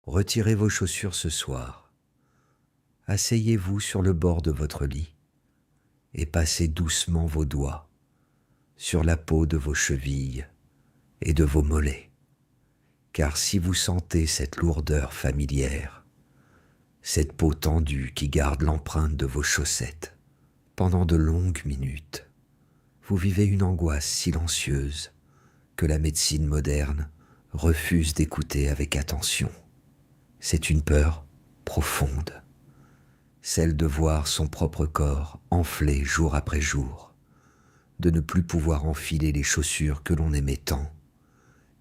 Retirez vos chaussures ce soir. Asseyez-vous sur le bord de votre lit et passez doucement vos doigts sur la peau de vos chevilles et de vos mollets. Car si vous sentez cette lourdeur familière, cette peau tendue qui garde l'empreinte de vos chaussettes pendant de longues minutes, vous vivez une angoisse silencieuse que la médecine moderne refuse d'écouter avec attention. C'est une peur profonde, celle de voir son propre corps enflé jour après jour, de ne plus pouvoir enfiler les chaussures que l'on aimait tant,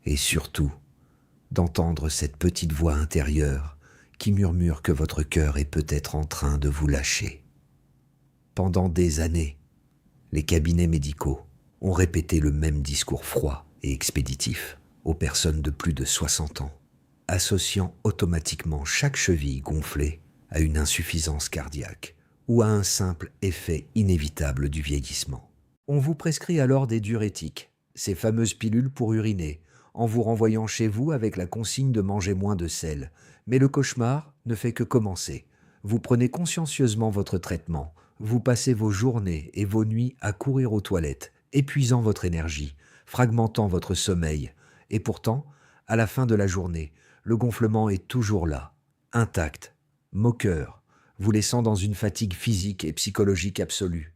et surtout d'entendre cette petite voix intérieure qui murmure que votre cœur est peut-être en train de vous lâcher. Pendant des années, les cabinets médicaux ont répété le même discours froid et expéditif aux personnes de plus de 60 ans, associant automatiquement chaque cheville gonflée à une insuffisance cardiaque ou à un simple effet inévitable du vieillissement. On vous prescrit alors des diurétiques, ces fameuses pilules pour uriner, en vous renvoyant chez vous avec la consigne de manger moins de sel. Mais le cauchemar ne fait que commencer. Vous prenez consciencieusement votre traitement, vous passez vos journées et vos nuits à courir aux toilettes, épuisant votre énergie, fragmentant votre sommeil. Et pourtant, à la fin de la journée, le gonflement est toujours là, intact, moqueur, vous laissant dans une fatigue physique et psychologique absolue.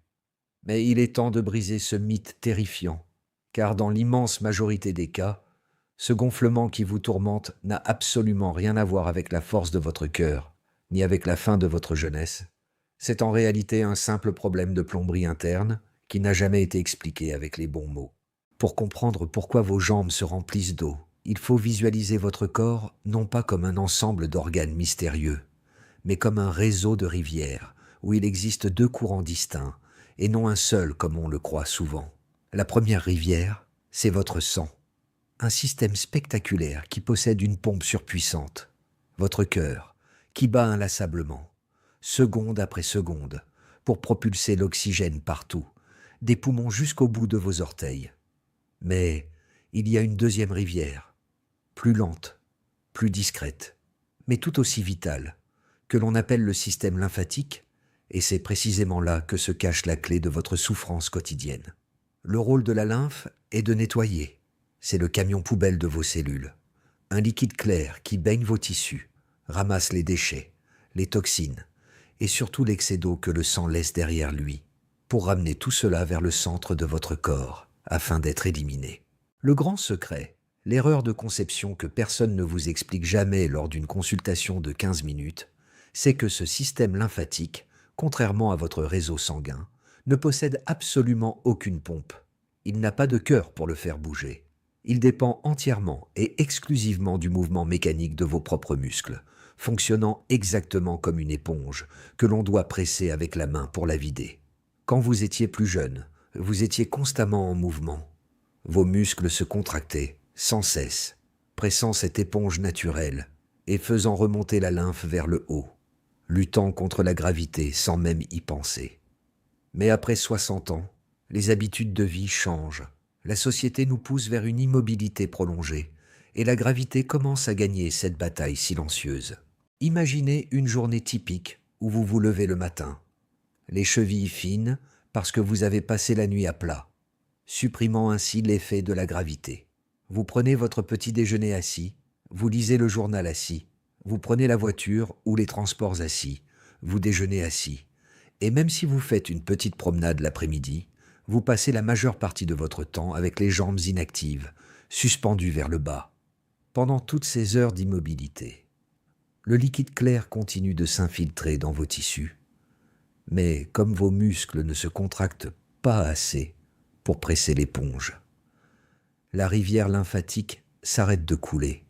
Mais il est temps de briser ce mythe terrifiant, car dans l'immense majorité des cas, ce gonflement qui vous tourmente n'a absolument rien à voir avec la force de votre cœur, ni avec la fin de votre jeunesse. C'est en réalité un simple problème de plomberie interne qui n'a jamais été expliqué avec les bons mots. Pour comprendre pourquoi vos jambes se remplissent d'eau, il faut visualiser votre corps non pas comme un ensemble d'organes mystérieux, mais comme un réseau de rivières où il existe deux courants distincts et non un seul comme on le croit souvent. La première rivière, c'est votre sang, un système spectaculaire qui possède une pompe surpuissante, votre cœur, qui bat inlassablement, seconde après seconde, pour propulser l'oxygène partout, des poumons jusqu'au bout de vos orteils. Mais il y a une deuxième rivière, plus lente, plus discrète, mais tout aussi vitale, que l'on appelle le système lymphatique, et c'est précisément là que se cache la clé de votre souffrance quotidienne. Le rôle de la lymphe est de nettoyer. C'est le camion poubelle de vos cellules. Un liquide clair qui baigne vos tissus, ramasse les déchets, les toxines, et surtout l'excès d'eau que le sang laisse derrière lui, pour ramener tout cela vers le centre de votre corps, afin d'être éliminé. Le grand secret, l'erreur de conception que personne ne vous explique jamais lors d'une consultation de 15 minutes, c'est que ce système lymphatique, contrairement à votre réseau sanguin, ne possède absolument aucune pompe. Il n'a pas de cœur pour le faire bouger. Il dépend entièrement et exclusivement du mouvement mécanique de vos propres muscles, fonctionnant exactement comme une éponge que l'on doit presser avec la main pour la vider. Quand vous étiez plus jeune, vous étiez constamment en mouvement. Vos muscles se contractaient, sans cesse, pressant cette éponge naturelle et faisant remonter la lymphe vers le haut, luttant contre la gravité sans même y penser. Mais après 60 ans, les habitudes de vie changent. La société nous pousse vers une immobilité prolongée et la gravité commence à gagner cette bataille silencieuse. Imaginez une journée typique où vous vous levez le matin, les chevilles fines parce que vous avez passé la nuit à plat, supprimant ainsi l'effet de la gravité. Vous prenez votre petit déjeuner assis, vous lisez le journal assis, vous prenez la voiture ou les transports assis, vous déjeunez assis. Et même si vous faites une petite promenade l'après-midi, vous passez la majeure partie de votre temps avec les jambes inactives, suspendues vers le bas. Pendant toutes ces heures d'immobilité, le liquide clair continue de s'infiltrer dans vos tissus. Mais comme vos muscles ne se contractent pas assez pour presser l'éponge, la rivière lymphatique s'arrête de couler.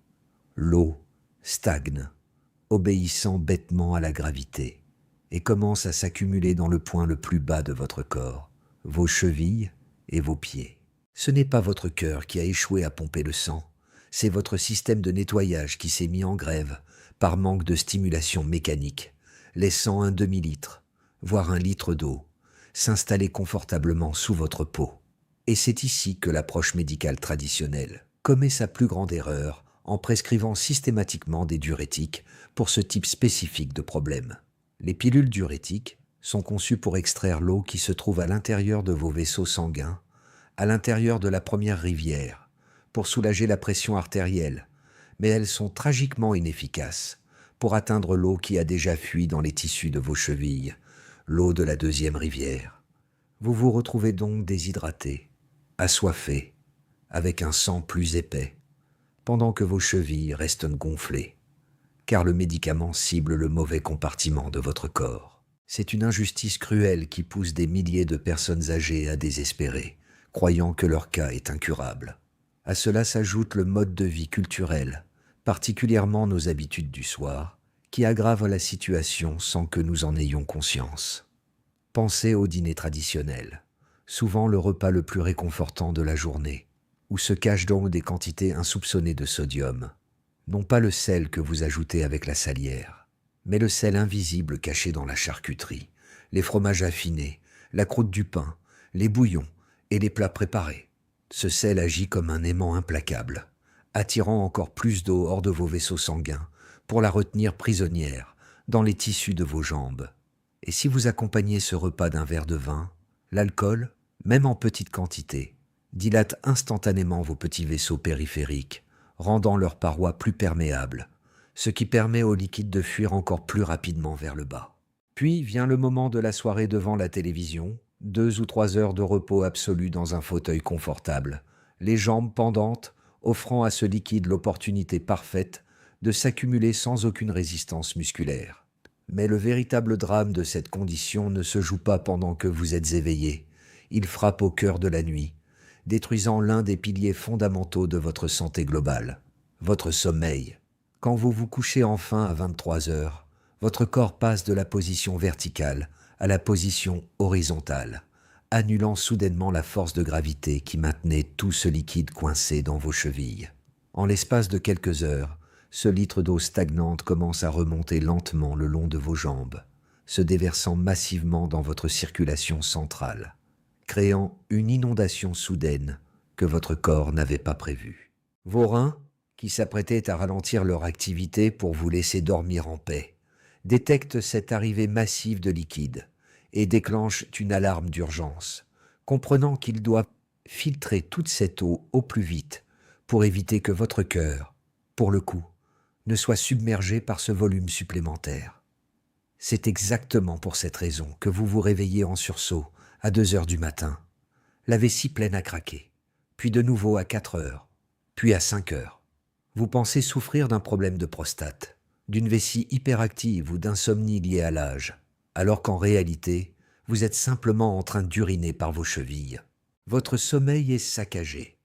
L'eau stagne, obéissant bêtement à la gravité, et commence à s'accumuler dans le point le plus bas de votre corps, vos chevilles et vos pieds. Ce n'est pas votre cœur qui a échoué à pomper le sang, c'est votre système de nettoyage qui s'est mis en grève par manque de stimulation mécanique, laissant un demi-litre, voire 1 litre d'eau, s'installer confortablement sous votre peau. Et c'est ici que l'approche médicale traditionnelle commet sa plus grande erreur en prescrivant systématiquement des diurétiques pour ce type spécifique de problème. Les pilules diurétiques sont conçues pour extraire l'eau qui se trouve à l'intérieur de vos vaisseaux sanguins, à l'intérieur de la première rivière, pour soulager la pression artérielle, mais elles sont tragiquement inefficaces pour atteindre l'eau qui a déjà fui dans les tissus de vos chevilles, l'eau de la deuxième rivière. Vous vous retrouvez donc déshydraté, assoiffé, avec un sang plus épais, pendant que vos chevilles restent gonflées, car le médicament cible le mauvais compartiment de votre corps. C'est une injustice cruelle qui pousse des milliers de personnes âgées à désespérer, croyant que leur cas est incurable. À cela s'ajoute le mode de vie culturel, particulièrement nos habitudes du soir, qui aggravent la situation sans que nous en ayons conscience. Pensez au dîner traditionnel, souvent le repas le plus réconfortant de la journée, où se cachent donc des quantités insoupçonnées de sodium. Non pas le sel que vous ajoutez avec la salière, mais le sel invisible caché dans la charcuterie, les fromages affinés, la croûte du pain, les bouillons et les plats préparés. Ce sel agit comme un aimant implacable, attirant encore plus d'eau hors de vos vaisseaux sanguins pour la retenir prisonnière dans les tissus de vos jambes. Et si vous accompagnez ce repas d'un verre de vin, l'alcool, même en petite quantité, dilate instantanément vos petits vaisseaux périphériques, rendant leurs parois plus perméables, ce qui permet au liquide de fuir encore plus rapidement vers le bas. Puis vient le moment de la soirée devant la télévision, 2 ou 3 heures de repos absolu dans un fauteuil confortable, les jambes pendantes, offrant à ce liquide l'opportunité parfaite de s'accumuler sans aucune résistance musculaire. Mais le véritable drame de cette condition ne se joue pas pendant que vous êtes éveillé. Il frappe au cœur de la nuit, détruisant l'un des piliers fondamentaux de votre santé globale, votre sommeil. Quand vous vous couchez enfin à 23 heures, votre corps passe de la position verticale à la position horizontale, annulant soudainement la force de gravité qui maintenait tout ce liquide coincé dans vos chevilles. En l'espace de quelques heures, ce litre d'eau stagnante commence à remonter lentement le long de vos jambes, se déversant massivement dans votre circulation centrale, créant une inondation soudaine que votre corps n'avait pas prévue. Vos reins, qui s'apprêtaient à ralentir leur activité pour vous laisser dormir en paix, détectent cette arrivée massive de liquide et déclenchent une alarme d'urgence, comprenant qu'ils doivent filtrer toute cette eau au plus vite pour éviter que votre cœur, pour le coup, ne soit submergé par ce volume supplémentaire. C'est exactement pour cette raison que vous vous réveillez en sursaut à 2 heures du matin, la vessie pleine à craquer, puis de nouveau à 4 heures, puis à 5 heures. Vous pensez souffrir d'un problème de prostate, d'une vessie hyperactive ou d'insomnie liée à l'âge, alors qu'en réalité, vous êtes simplement en train d'uriner par vos chevilles. Votre sommeil est saccagé.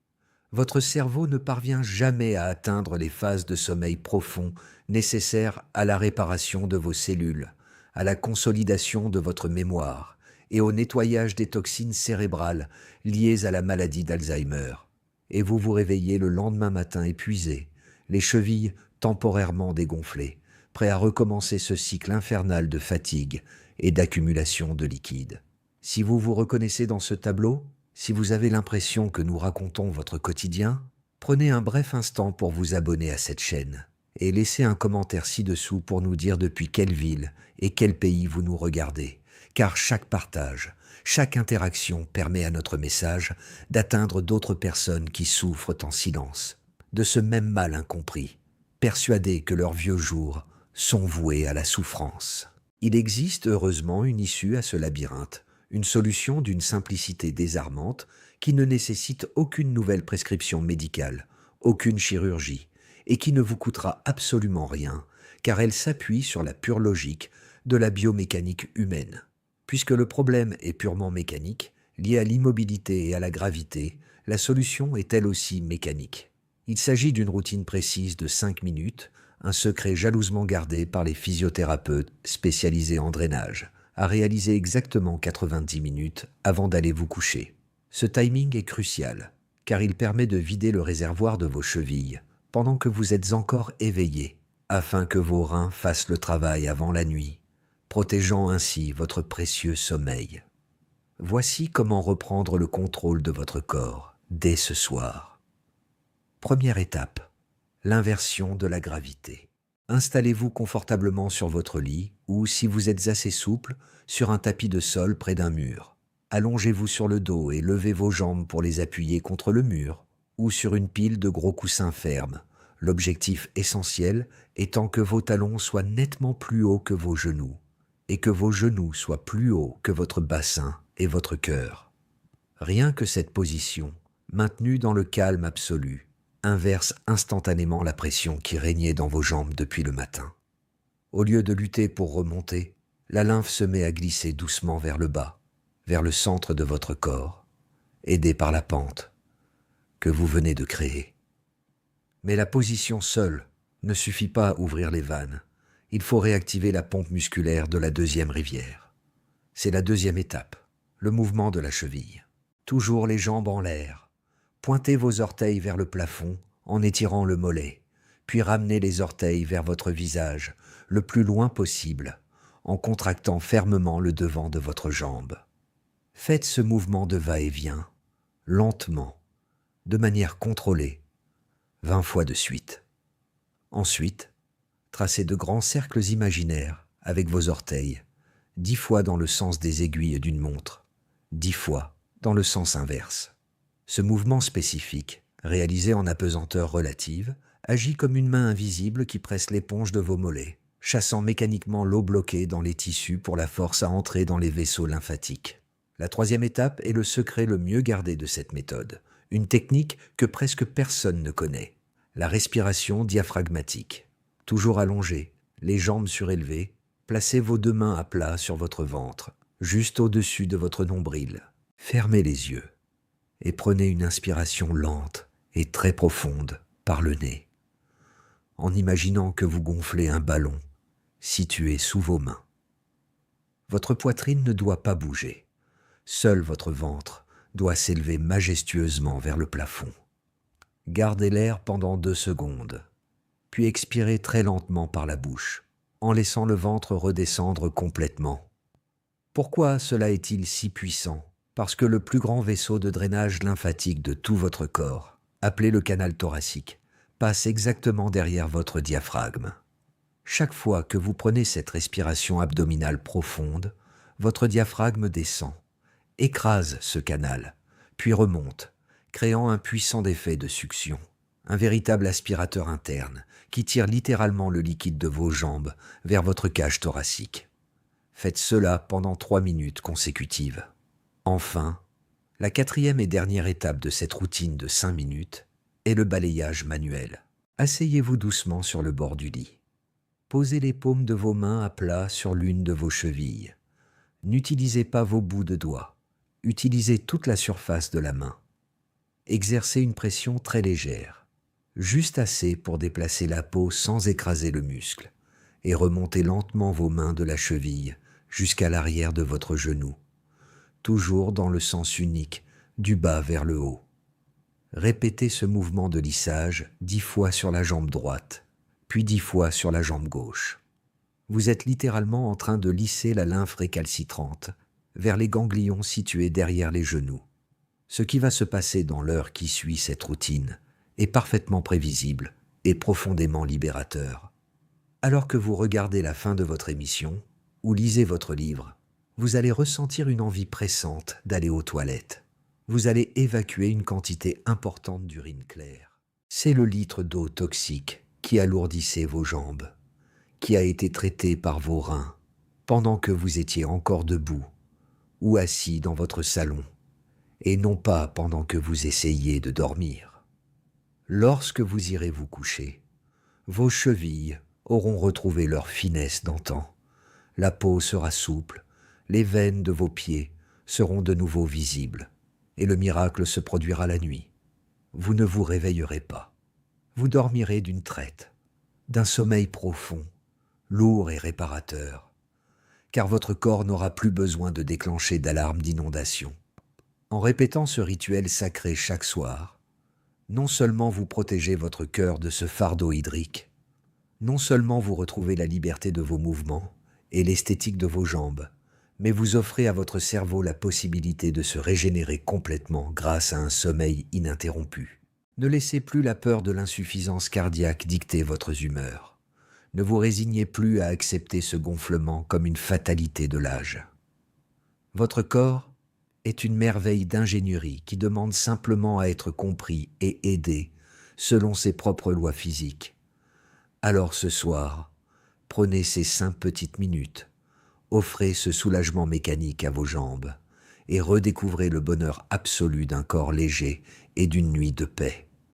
Votre cerveau ne parvient jamais à atteindre les phases de sommeil profond nécessaires à la réparation de vos cellules, à la consolidation de votre mémoire et au nettoyage des toxines cérébrales liées à la maladie d'Alzheimer. Et vous vous réveillez le lendemain matin épuisé, les chevilles temporairement dégonflées, prêt à recommencer ce cycle infernal de fatigue et d'accumulation de liquide. Si vous vous reconnaissez dans ce tableau, si vous avez l'impression que nous racontons votre quotidien, prenez un bref instant pour vous abonner à cette chaîne et laissez un commentaire ci-dessous pour nous dire depuis quelle ville et quel pays vous nous regardez, car chaque partage, chaque interaction permet à notre message d'atteindre d'autres personnes qui souffrent en silence de ce même mal incompris, persuadés que leurs vieux jours sont voués à la souffrance. Il existe heureusement une issue à ce labyrinthe, une solution d'une simplicité désarmante qui ne nécessite aucune nouvelle prescription médicale, aucune chirurgie, et qui ne vous coûtera absolument rien, car elle s'appuie sur la pure logique de la biomécanique humaine. Puisque le problème est purement mécanique, lié à l'immobilité et à la gravité, la solution est elle aussi mécanique. Il s'agit d'une routine précise de 5 minutes, un secret jalousement gardé par les physiothérapeutes spécialisés en drainage, à réaliser exactement 90 minutes avant d'aller vous coucher. Ce timing est crucial, car il permet de vider le réservoir de vos chevilles pendant que vous êtes encore éveillé, afin que vos reins fassent le travail avant la nuit, protégeant ainsi votre précieux sommeil. Voici comment reprendre le contrôle de votre corps dès ce soir. Première étape, l'inversion de la gravité. Installez-vous confortablement sur votre lit ou, si vous êtes assez souple, sur un tapis de sol près d'un mur. Allongez-vous sur le dos et levez vos jambes pour les appuyer contre le mur ou sur une pile de gros coussins fermes. L'objectif essentiel étant que vos talons soient nettement plus hauts que vos genoux et que vos genoux soient plus hauts que votre bassin et votre cœur. Rien que cette position, maintenue dans le calme absolu, inverse instantanément la pression qui régnait dans vos jambes depuis le matin. Au lieu de lutter pour remonter, la lymphe se met à glisser doucement vers le bas, vers le centre de votre corps, aidé par la pente que vous venez de créer. Mais la position seule ne suffit pas à ouvrir les vannes. Il faut réactiver la pompe musculaire de la deuxième rivière. C'est la deuxième étape, le mouvement de la cheville. Toujours les jambes en l'air. Pointez vos orteils vers le plafond en étirant le mollet, puis ramenez les orteils vers votre visage le plus loin possible en contractant fermement le devant de votre jambe. Faites ce mouvement de va-et-vient, lentement, de manière contrôlée, 20 fois de suite. Ensuite, tracez de grands cercles imaginaires avec vos orteils, 10 fois dans le sens des aiguilles d'une montre, 10 fois dans le sens inverse. Ce mouvement spécifique, réalisé en apesanteur relative, agit comme une main invisible qui presse l'éponge de vos mollets, chassant mécaniquement l'eau bloquée dans les tissus pour la force à entrer dans les vaisseaux lymphatiques. La troisième étape est le secret le mieux gardé de cette méthode, une technique que presque personne ne connaît, la respiration diaphragmatique. Toujours allongé, les jambes surélevées, placez vos deux mains à plat sur votre ventre, juste au-dessus de votre nombril. Fermez les yeux et prenez une inspiration lente et très profonde par le nez, en imaginant que vous gonflez un ballon situé sous vos mains. Votre poitrine ne doit pas bouger. Seul votre ventre doit s'élever majestueusement vers le plafond. Gardez l'air pendant 2 secondes, puis expirez très lentement par la bouche, en laissant le ventre redescendre complètement. Pourquoi cela est-il si puissant ? Parce que le plus grand vaisseau de drainage lymphatique de tout votre corps, appelé le canal thoracique, passe exactement derrière votre diaphragme. Chaque fois que vous prenez cette respiration abdominale profonde, votre diaphragme descend, écrase ce canal, puis remonte, créant un puissant effet de succion, un véritable aspirateur interne qui tire littéralement le liquide de vos jambes vers votre cage thoracique. Faites cela pendant 3 minutes consécutives. Enfin, la 4e et dernière étape de cette routine de 5 minutes est le balayage manuel. Asseyez-vous doucement sur le bord du lit. Posez les paumes de vos mains à plat sur l'une de vos chevilles. N'utilisez pas vos bouts de doigts. Utilisez toute la surface de la main. Exercez une pression très légère, juste assez pour déplacer la peau sans écraser le muscle, et remontez lentement vos mains de la cheville jusqu'à l'arrière de votre genou, toujours dans le sens unique, du bas vers le haut. Répétez ce mouvement de lissage 10 fois sur la jambe droite, puis 10 fois sur la jambe gauche. Vous êtes littéralement en train de lisser la lymphe récalcitrante vers les ganglions situés derrière les genoux. Ce qui va se passer dans l'heure qui suit cette routine est parfaitement prévisible et profondément libérateur. Alors que vous regardez la fin de votre émission ou lisez votre livre, vous allez ressentir une envie pressante d'aller aux toilettes. Vous allez évacuer une quantité importante d'urine claire. C'est le litre d'eau toxique qui alourdissait vos jambes, qui a été traité par vos reins pendant que vous étiez encore debout ou assis dans votre salon, et non pas pendant que vous essayiez de dormir. Lorsque vous irez vous coucher, vos chevilles auront retrouvé leur finesse d'antan, la peau sera souple, les veines de vos pieds seront de nouveau visibles, et le miracle se produira la nuit. Vous ne vous réveillerez pas. Vous dormirez d'une traite, d'un sommeil profond, lourd et réparateur, car votre corps n'aura plus besoin de déclencher d'alarme d'inondation. En répétant ce rituel sacré chaque soir, non seulement vous protégez votre cœur de ce fardeau hydrique, non seulement vous retrouvez la liberté de vos mouvements et l'esthétique de vos jambes, mais vous offrez à votre cerveau la possibilité de se régénérer complètement grâce à un sommeil ininterrompu. Ne laissez plus la peur de l'insuffisance cardiaque dicter votre humeur. Ne vous résignez plus à accepter ce gonflement comme une fatalité de l'âge. Votre corps est une merveille d'ingénierie qui demande simplement à être compris et aidé selon ses propres lois physiques. Alors ce soir, prenez ces 5 petites minutes, offrez ce soulagement mécanique à vos jambes et redécouvrez le bonheur absolu d'un corps léger et d'une nuit de paix.